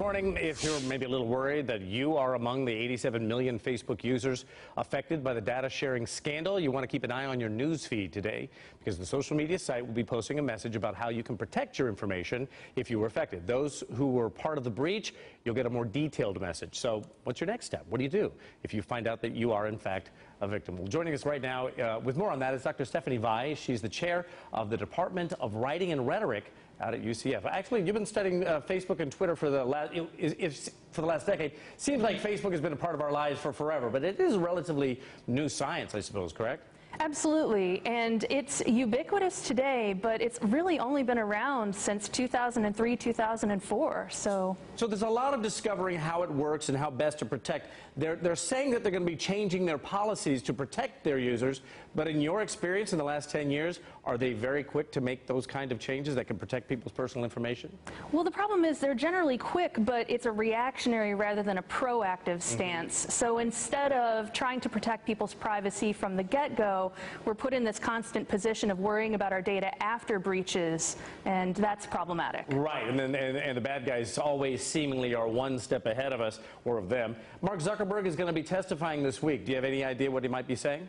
Morning. If you're maybe a little worried that you are among the 87 million Facebook users affected by the data sharing scandal, you want to keep an eye on your news feed today because the social media site will be posting a message about how you can protect your information if you were affected. Those who were part of the breach, you'll get a more detailed message. So what's your next step? What do you do if you find out that you are in fact a victim? Well, joining us right now with more on that is Dr. Stephanie Vai. She's the chair of the Department of Writing and Rhetoric out at UCF. Actually, you've been studying Facebook and Twitter for the last decade. Seems like Facebook has been a part of our lives for forever, but it is relatively new science, I suppose, correct? Absolutely, and it's ubiquitous today, but it's really only been around since 2003, 2004. So there's a lot of discovering how it works and how best to protect. They're saying that they're going to be changing their policies to protect their users, but in your experience in the last 10 years, are they very quick to make those kind of changes that can protect people's personal information? Well, the problem is they're generally quick, but it's a reactionary rather than a proactive stance. So instead of trying to protect people's privacy from the get-go, we're put in this constant position of worrying about our data after breaches, and that's problematic. Right, and the bad guys always seemingly are one step ahead of us, or of them. Mark Zuckerberg is going to be testifying this week. Do you have any idea what he might be saying?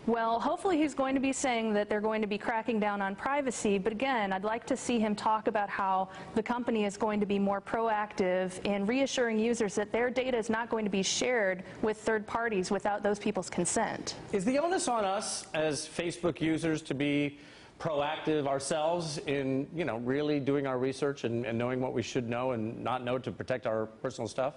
Well, hopefully he's going to be saying that they're going to be cracking down on privacy, but again, I'd like to see him talk about how the company is going to be more proactive in reassuring users that their data is not going to be shared with third parties without those people's consent. Is the onus on us as Facebook users to be proactive ourselves in, really doing our research and knowing what we should know and not know to protect our personal stuff?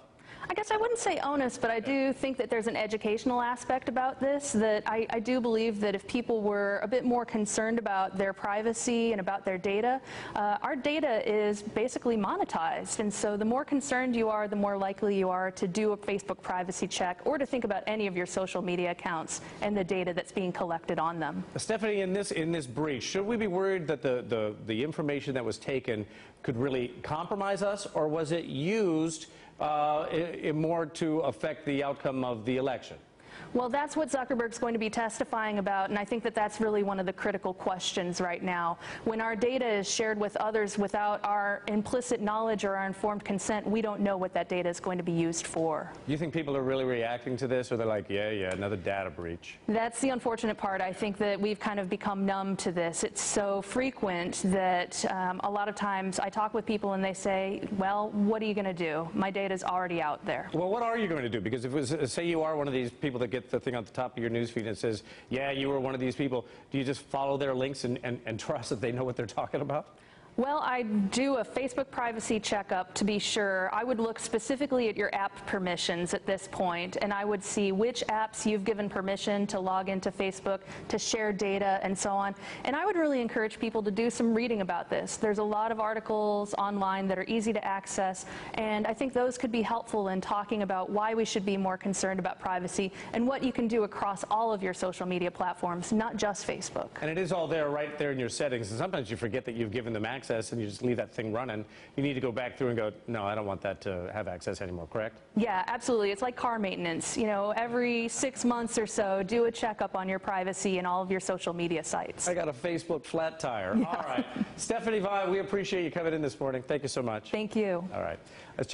I guess I wouldn't say onus, but I do think that there's an educational aspect about this, that I do believe that if people were a bit more concerned about their privacy and about their data, our data is basically monetized. And so the more concerned you are, the more likely you are to do a Facebook privacy check or to think about any of your social media accounts and the data that's being collected on them. Stephanie, in this breach, should we be worried that the information that was taken could really compromise us, or was it used more to affect the outcome of the election? Well, that's what Zuckerberg's going to be testifying about, and I think that that's really one of the critical questions right now. When our data is shared with others without our implicit knowledge or our informed consent, we don't know what that data is going to be used for. Do you think people are really reacting to this, or they're like, yeah, another data breach? That's the unfortunate part. I think that we've kind of become numb to this. It's so frequent that a lot of times I talk with people and they say, well, what are you going to do? My data's already out there. Well, what are you going to do? Because if it was, say you are one of these people that get the thing on the top of your newsfeed and it says, yeah, you were one of these people, do you just follow their links and trust that they know what they're talking about? Well, I do a Facebook privacy checkup to be sure. I would look specifically at your app permissions at this point, and I would see which apps you've given permission to log into Facebook, to share data, and so on. And I would really encourage people to do some reading about this. There's a lot of articles online that are easy to access, and I think those could be helpful in talking about why we should be more concerned about privacy and what you can do across all of your social media platforms, not just Facebook. And it is all there, right there in your settings, and sometimes you forget that you've given them access and you just leave that thing running. You need to go back through and go, no, I don't want that to have access anymore, correct? Yeah, absolutely. It's like car maintenance. Every 6 months or so, do a checkup on your privacy and all of your social media sites. I got a Facebook flat tire. Yeah. All right. Stephanie Vai, we appreciate you coming in this morning. Thank you so much. Thank you. All right. Let's check